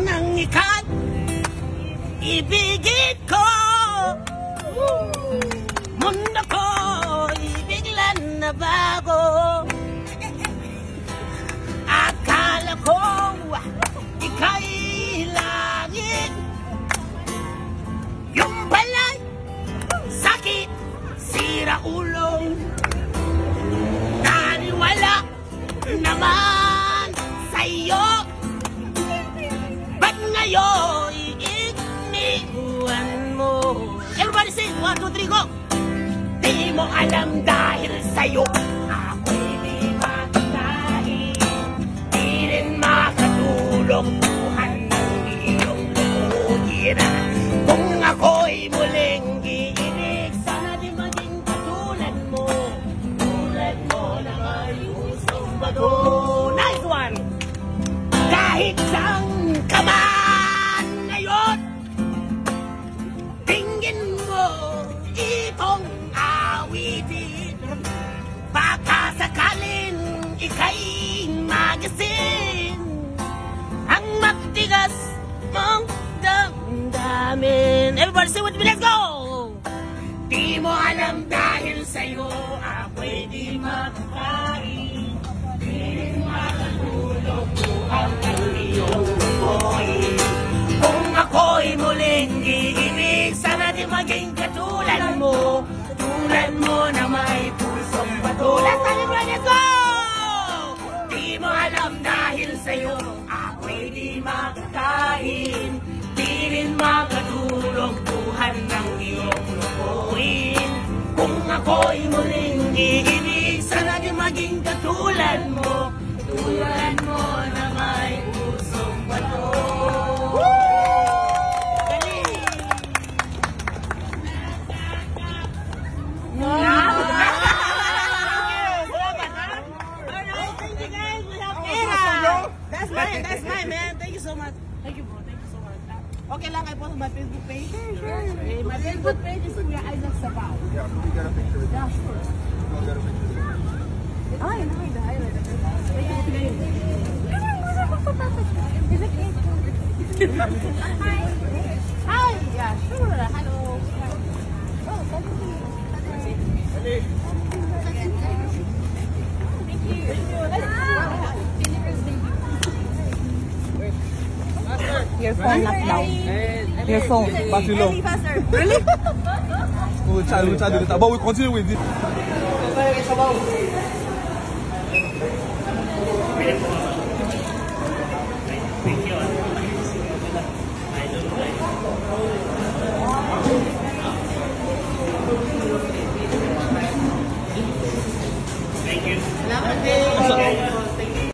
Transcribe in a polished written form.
nang ikat ibigin ko, mundo ko ibiglan na bago. Akala ko ika'y langit, yung pala'y sakit, sira ulo. Naniwala naman sa'yo, ba't ngayon iniwan mo? Everybody sing, 1, 2, 3, go! Di mo alam dahil sa'yo ako'y di makakain, di rin makatulong buhan ng iyong lukuhin. Kung ako'y muling iinig, sana di maging katulad mo na may usong bago. Nice one! Kahit saan ka man ngayon, tingin mo itong awitin, baka sakalin ika'y magisin ang magtigas mong damdamin. Everybody say with me, let's go! Di mo alam dahil sa'yo ako'y di makakain, di rin makatulog buhay ng iyong lukuhin. Kung ako'y muling iibig, sana di maging katulad mo na may pusong bato. Let's go! Di mo alam dahil sa'yo ako'y di makakain, di rin makatulog buhay ng iyong lukuhin. Kung ako'y muling iibig, sana di maging katulad mo na may pusong bato. That's mine, man. Thank you so much. Thank you, bro. Thank you so much. Okay lang, I post my Facebook page. Sure. My Facebook page is Kuya Isaac Sabao. Yeah, we got a picture with you. Yeah, sure. We got a picture with you. I know the highlight. Hi. Hi. Yeah, sure. Hello. Oh, thank you. Thank you. Your phone not loud. Your phone. Battery low. Really? We'll try to do that, but we'll continue with this.